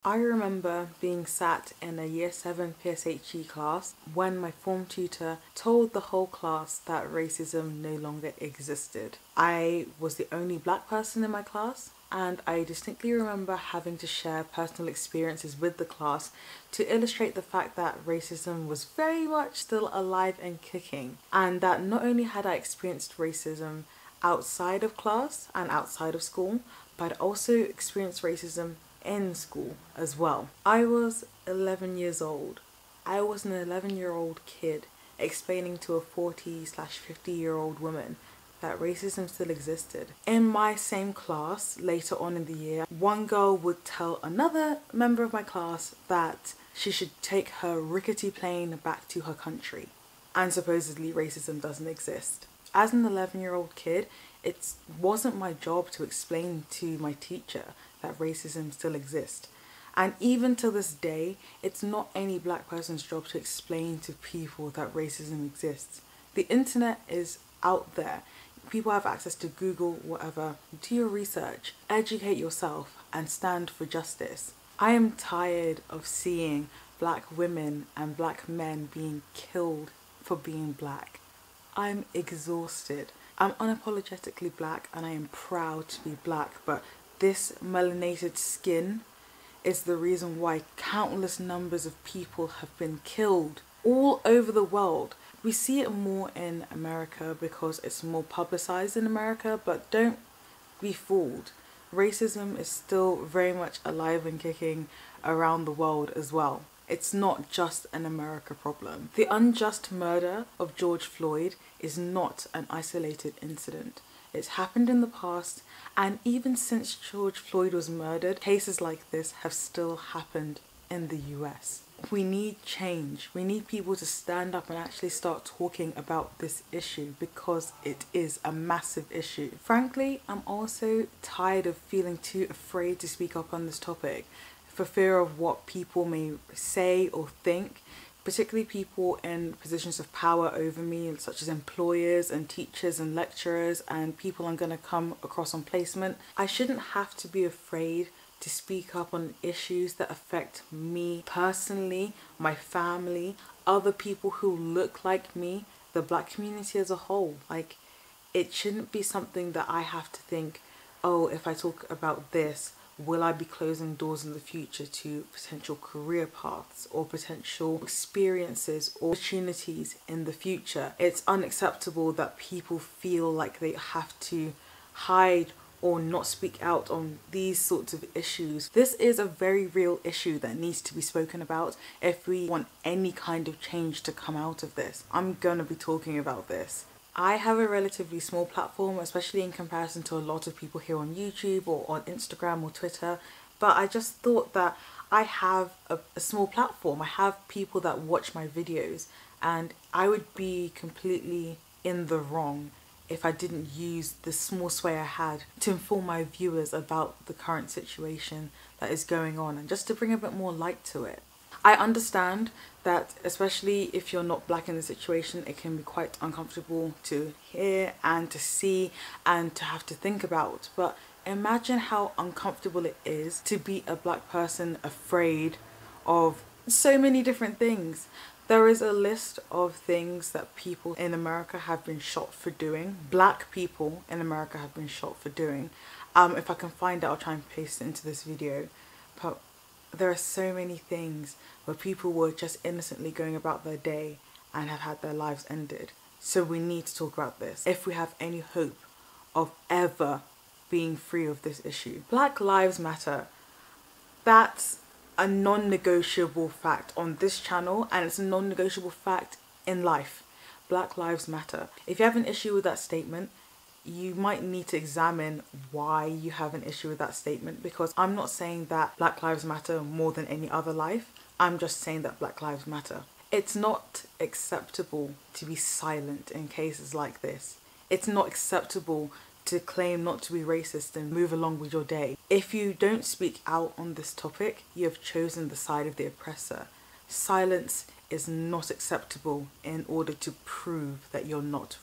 I remember being sat in a Year 7 PSHE class when my form tutor told the whole class that racism no longer existed. I was the only black person in my class, and I distinctly remember having to share personal experiences with the class to illustrate the fact that racism was very much still alive and kicking, and that not only had I experienced racism outside of class and outside of school, but I also experienced racism in school as well. I was 11 years old. I was an 11-year-old kid explaining to a 40/50-year-old woman that racism still existed. In my same class, later on in the year, one girl would tell another member of my class that she should take her rickety plane back to her country, and supposedly racism doesn't exist. As an 11-year-old kid, it wasn't my job to explain to my teacher that racism still exists. And even to this day, it's not any black person's job to explain to people that racism exists. The internet is out there. People have access to Google, whatever. Do your research, educate yourself, and stand for justice. I am tired of seeing black women and black men being killed for being black. I'm exhausted. I'm unapologetically black and I am proud to be black, but this melanated skin is the reason why countless numbers of people have been killed all over the world. We see it more in America because it's more publicized in America, but don't be fooled. Racism is still very much alive and kicking around the world as well. It's not just an America problem. The unjust murder of George Floyd is not an isolated incident. It's happened in the past, and even since George Floyd was murdered, cases like this have still happened in the US. We need change. We need people to stand up and actually start talking about this issue because it is a massive issue. Frankly, I'm also tired of feeling too afraid to speak up on this topic for fear of what people may say or think, particularly people in positions of power over me, such as employers and teachers and lecturers and people I'm going to come across on placement. I shouldn't have to be afraid to speak up on issues that affect me personally, my family, other people who look like me, the black community as a whole. Like, it shouldn't be something that I have to think, oh, if I talk about this, will I be closing doors in the future to potential career paths or potential experiences or opportunities in the future? It's unacceptable that people feel like they have to hide or not speak out on these sorts of issues. This is a very real issue that needs to be spoken about if we want any kind of change to come out of this. I'm gonna be talking about this. I have a relatively small platform, especially in comparison to a lot of people here on YouTube or on Instagram or Twitter, but I just thought that I have a small platform. I have people that watch my videos, and I would be completely in the wrong if I didn't use the small sway I had to inform my viewers about the current situation that is going on and just to bring a bit more light to it. I understand that, especially if you're not black in the situation, it can be quite uncomfortable to hear and to see and to have to think about. But imagine how uncomfortable it is to be a black person afraid of so many different things. There is a list of things that people in America have been shot for doing. Black people in America have been shot for doing. If I can find it, I'll try and paste it into this video. But there are so many things where people were just innocently going about their day and have had their lives ended. So we need to talk about this if we have any hope of ever being free of this issue. Black Lives Matter. That's a non-negotiable fact on this channel, and it's a non-negotiable fact in life. Black Lives Matter. If you have an issue with that statement, you might need to examine why you have an issue with that statement, because I'm not saying that Black Lives Matter more than any other life. I'm just saying that Black Lives Matter. It's not acceptable to be silent in cases like this. It's not acceptable to claim not to be racist and move along with your day. If you don't speak out on this topic, you have chosen the side of the oppressor. Silence is not acceptable in order to prove that you're not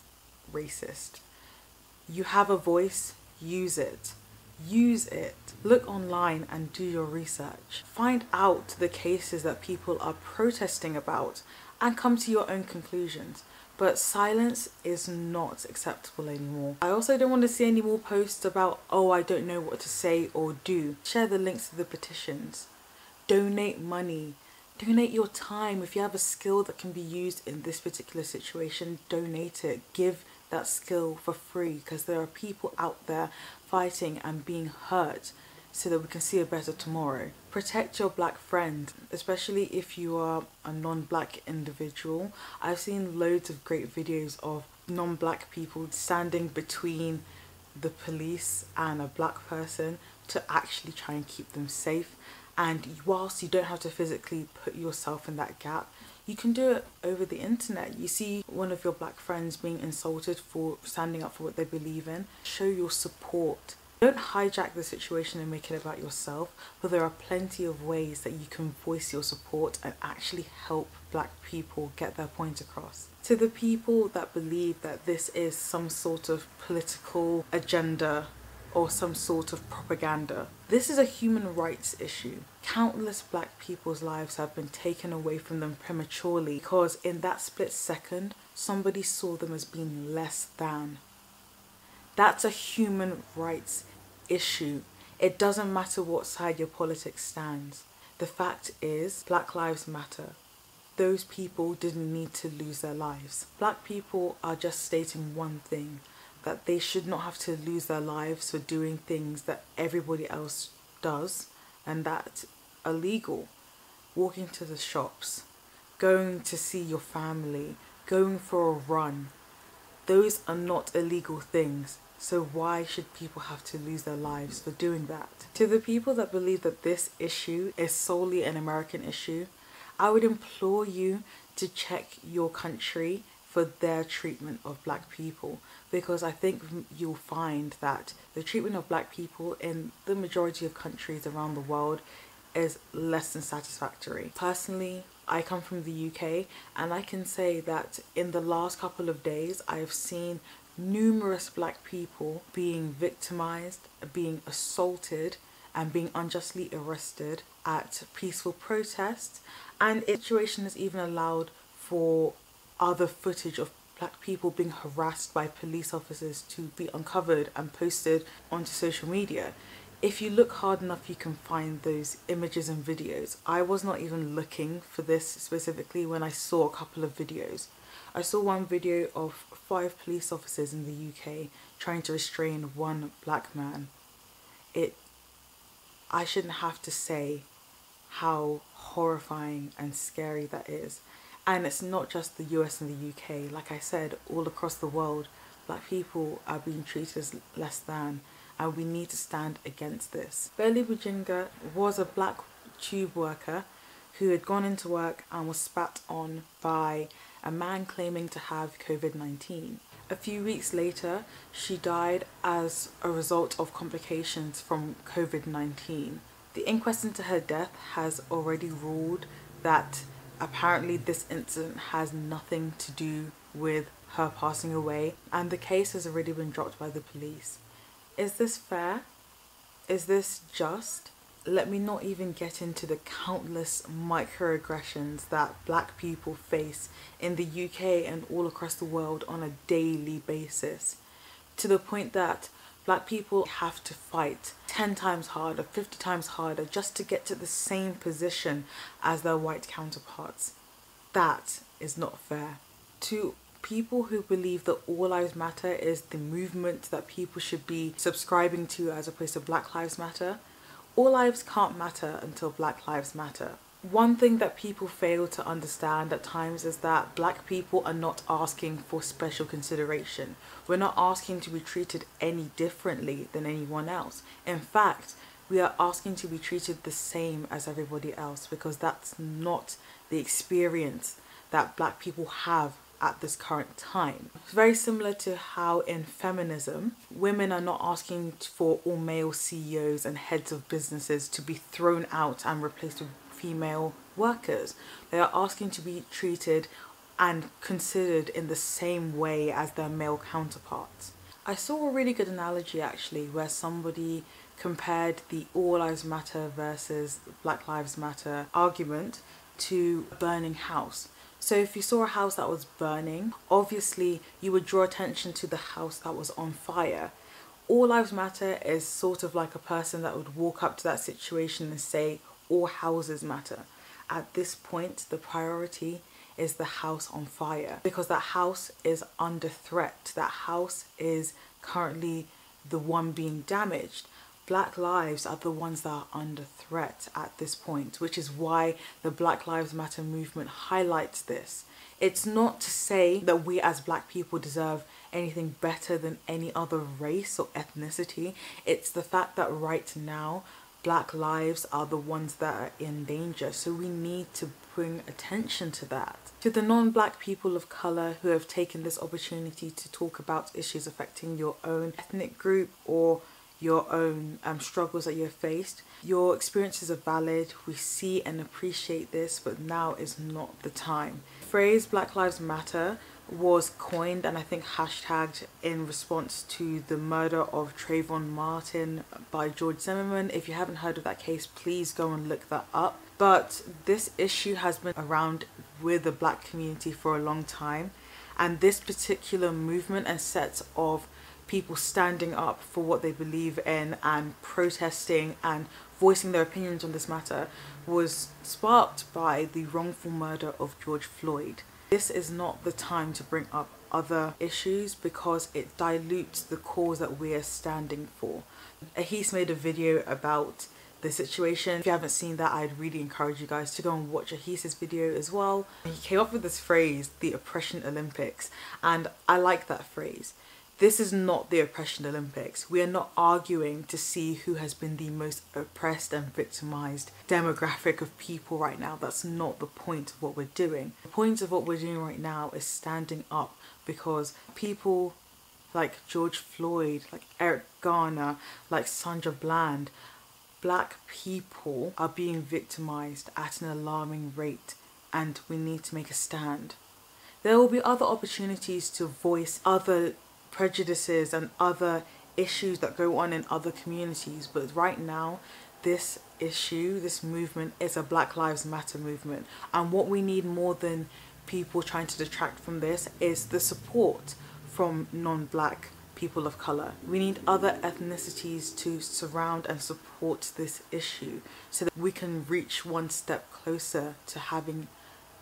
racist. You have a voice, use it. Use it. Look online and do your research. Find out the cases that people are protesting about and come to your own conclusions. But silence is not acceptable anymore. I also don't want to see any more posts about, oh, I don't know what to say or do. Share the links to the petitions. Donate money. Donate your time. If you have a skill that can be used in this particular situation, donate it. Give that skill for free, because there are people out there fighting and being hurt so that we can see a better tomorrow. Protect your black friend, especially if you are a non-black individual. I've seen loads of great videos of non-black people standing between the police and a black person to actually try and keep them safe. And whilst you don't have to physically put yourself in that gap, you can do it over the internet. You see one of your black friends being insulted for standing up for what they believe in, show your support. Don't hijack the situation and make it about yourself, but there are plenty of ways that you can voice your support and actually help black people get their point across. To the people that believe that this is some sort of political agenda or some sort of propaganda, this is a human rights issue. Countless black people's lives have been taken away from them prematurely because in that split second, somebody saw them as being less than. That's a human rights issue. It doesn't matter what side your politics stands. The fact is, Black Lives Matter. Those people didn't need to lose their lives. Black people are just stating one thing, that they should not have to lose their lives for doing things that everybody else does, and that's illegal. Walking to the shops, going to see your family, going for a run. Those are not illegal things. So why should people have to lose their lives for doing that? To the people that believe that this issue is solely an American issue, I would implore you to check your country for their treatment of black people, because I think you'll find that the treatment of black people in the majority of countries around the world is less than satisfactory. Personally, I come from the UK, and I can say that in the last couple of days I have seen numerous black people being victimized, being assaulted and being unjustly arrested at peaceful protests, and the situation has even allowed for other footage of black people being harassed by police officers to be uncovered and posted onto social media. If you look hard enough, you can find those images and videos. I was not even looking for this specifically when I saw a couple of videos. I saw one video of 5 police officers in the UK trying to restrain one black man. I shouldn't have to say how horrifying and scary that is. And it's not just the US and the UK. Like I said, all across the world, black people are being treated as less than, and we need to stand against this. Berlie Bujinga was a black tube worker who had gone into work and was spat on by a man claiming to have COVID-19. A few weeks later, she died as a result of complications from COVID-19. The inquest into her death has already ruled that apparently this incident has nothing to do with her passing away, and the case has already been dropped by the police. Is this fair? Is this just? Let me not even get into the countless microaggressions that black people face in the UK and all across the world on a daily basis, to the point that black people have to fight 10 times harder, 50 times harder just to get to the same position as their white counterparts. That is not fair. To people who believe that All Lives Matter is the movement that people should be subscribing to as opposed to Black Lives Matter, all lives can't matter until Black Lives Matter. One thing that people fail to understand at times is that black people are not asking for special consideration. We're not asking to be treated any differently than anyone else. In fact, we are asking to be treated the same as everybody else, because that's not the experience that black people have at this current time. It's very similar to how in feminism, women are not asking for all male CEOs and heads of businesses to be thrown out and replaced with female workers. They are asking to be treated and considered in the same way as their male counterparts. I saw a really good analogy actually where somebody compared the All Lives Matter versus Black Lives Matter argument to a burning house. So if you saw a house that was burning, obviously you would draw attention to the house that was on fire. All Lives Matter is sort of like a person that would walk up to that situation and say, all houses matter. At this point, the priority is the house on fire, because that house is under threat. That house is currently the one being damaged. Black lives are the ones that are under threat at this point, which is why the Black Lives Matter movement highlights this. It's not to say that we as Black people deserve anything better than any other race or ethnicity. It's the fact that right now, Black lives are the ones that are in danger. So we need to bring attention to that. To the non-Black people of colour who have taken this opportunity to talk about issues affecting your own ethnic group or your own struggles that you've faced, your experiences are valid. We see and appreciate this, but now is not the time. The phrase Black Lives Matter was coined and I think hashtagged in response to the murder of Trayvon Martin by George Zimmerman. If you haven't heard of that case, please go and look that up. But this issue has been around with the Black community for a long time, and this particular movement and set of people standing up for what they believe in and protesting and voicing their opinions on this matter was sparked by the wrongful murder of George Floyd. This is not the time to bring up other issues because it dilutes the cause that we are standing for. He's made a video about the situation. If you haven't seen that, I'd really encourage you guys to go and watch Ahis's video as well. He came up with this phrase, the Oppression Olympics, and I like that phrase. This is not the Oppression Olympics. We are not arguing to see who has been the most oppressed and victimized demographic of people right now. That's not the point of what we're doing. The point of what we're doing right now is standing up because people like George Floyd, like Eric Garner, like Sandra Bland, Black people are being victimized at an alarming rate, and we need to make a stand. There will be other opportunities to voice other prejudices and other issues that go on in other communities, but right now this issue, this movement is a Black Lives Matter movement, and what we need more than people trying to detract from this is the support from non-Black people of colour. We need other ethnicities to surround and support this issue so that we can reach one step closer to having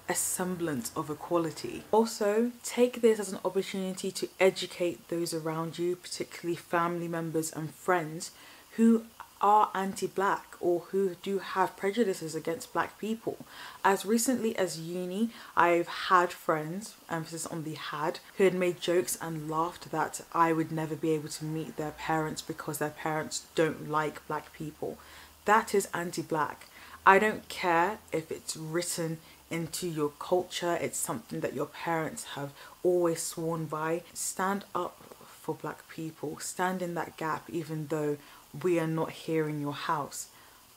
a semblance of equality. Also, take this as an opportunity to educate those around you, particularly family members and friends who are anti-Black or who do have prejudices against Black people. As recently as uni, I've had friends, emphasis on the had, who had made jokes and laughed that I would never be able to meet their parents because their parents don't like Black people. That is anti-Black. I don't care if it's written into your culture, it's something that your parents have always sworn by. Stand up for Black people, stand in that gap even though we are not here in your house,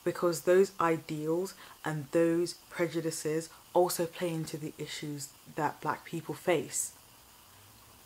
because those ideals and those prejudices also play into the issues that Black people face.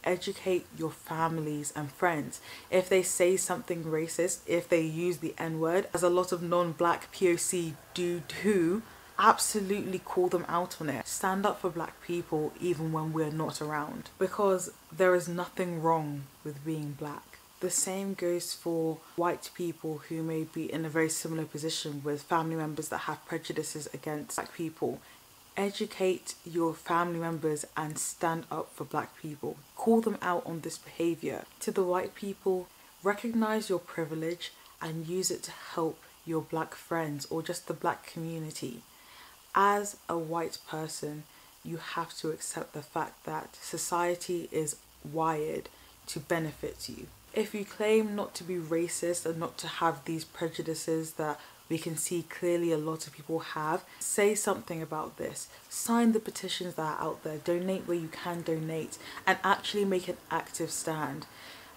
Educate your families and friends. If they say something racist, if they use the N-word, as a lot of non-Black POC do, absolutely call them out on it. Stand up for Black people even when we're not around, because there is nothing wrong with being Black. The same goes for white people who may be in a very similar position with family members that have prejudices against Black people. Educate your family members and stand up for Black people. Call them out on this behaviour. To the white people, recognise your privilege and use it to help your Black friends or just the Black community. As a white person, you have to accept the fact that society is wired to benefit you. If you claim not to be racist and not to have these prejudices that we can see clearly a lot of people have, say something about this. Sign the petitions that are out there, donate where you can donate, and actually make an active stand.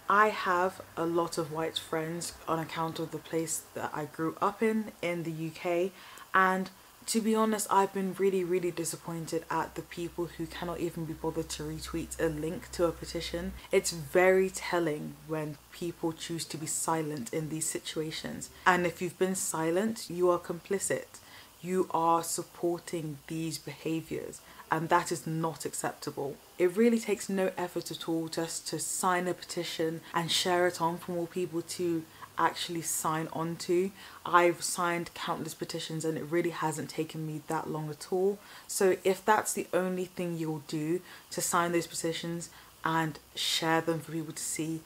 I have a lot of white friends on account of the place that I grew up in the UK, and To be honest, I've been really disappointed at the people who cannot even be bothered to retweet a link to a petition. It's very telling when people choose to be silent in these situations. And if you've been silent, you are complicit. You are supporting these behaviors, and that is not acceptable. It really takes no effort at all just to sign a petition and share it on for more people to actually sign on to. I've signed countless petitions and it really hasn't taken me that long at all. So if that's the only thing you'll do, to sign those petitions and share them for people to see,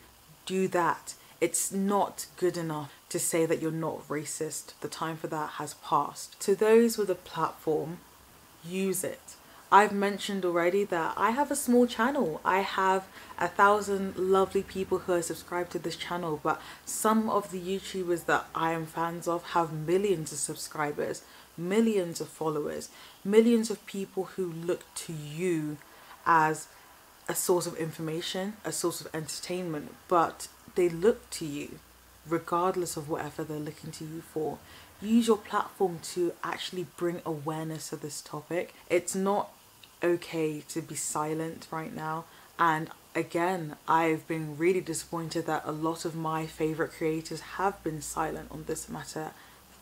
do that. It's not good enough to say that you're not racist. The time for that has passed. To those with a platform, use it. I've mentioned already that I have a small channel. I have 1,000 lovely people who are subscribed to this channel, but some of the YouTubers that I am fans of have millions of subscribers, millions of followers, millions of people who look to you as a source of information, a source of entertainment, but they look to you regardless of whatever they're looking to you for. Use your platform to actually bring awareness to this topic. It's not okay to be silent right now. And again, I've been really disappointed that a lot of my favorite creators have been silent on this matter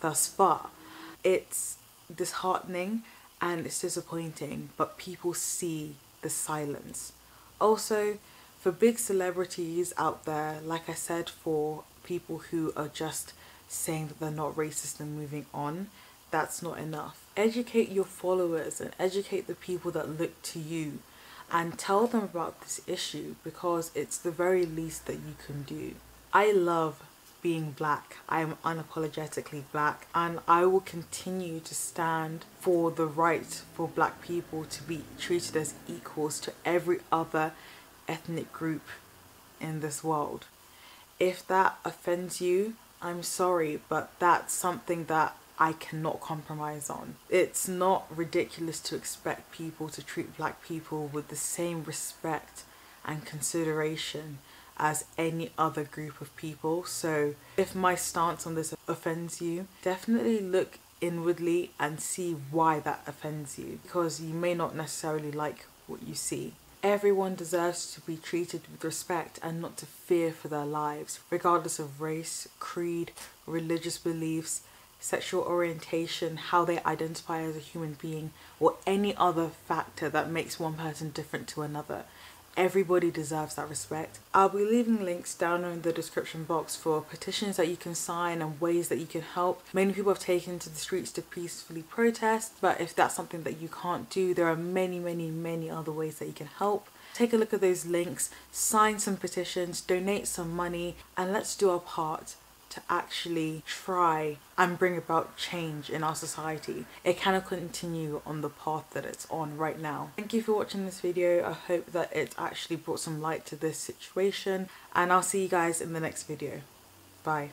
thus far. It's disheartening and it's disappointing, but people see the silence. Also, for big celebrities out there, like I said, for people who are just saying that they're not racist and moving on, that's not enough. Educate your followers and educate the people that look to you and tell them about this issue, because it's the very least that you can do. I love being black. I am unapologetically black, and I will continue to stand for the right for black people to be treated as equals to every other ethnic group in this world. If that offends you, I'm sorry, but that's something that I cannot compromise on. It's not ridiculous to expect people to treat black people with the same respect and consideration as any other group of people. So if my stance on this offends you, definitely look inwardly and see why that offends you, because you may not necessarily like what you see. Everyone deserves to be treated with respect and not to fear for their lives, regardless of race, creed, religious beliefs, sexual orientation, how they identify as a human being, or any other factor that makes one person different to another. Everybody deserves that respect. I'll be leaving links down in the description box for petitions that you can sign and ways that you can help. Many people have taken to the streets to peacefully protest, but if that's something that you can't do, there are many other ways that you can help. Take a look at those links, sign some petitions, donate some money, and let's do our part to actually try and bring about change in our society. It cannot continue on the path that it's on right now. Thank you for watching this video. I hope that it actually brought some light to this situation, and I'll see you guys in the next video. Bye.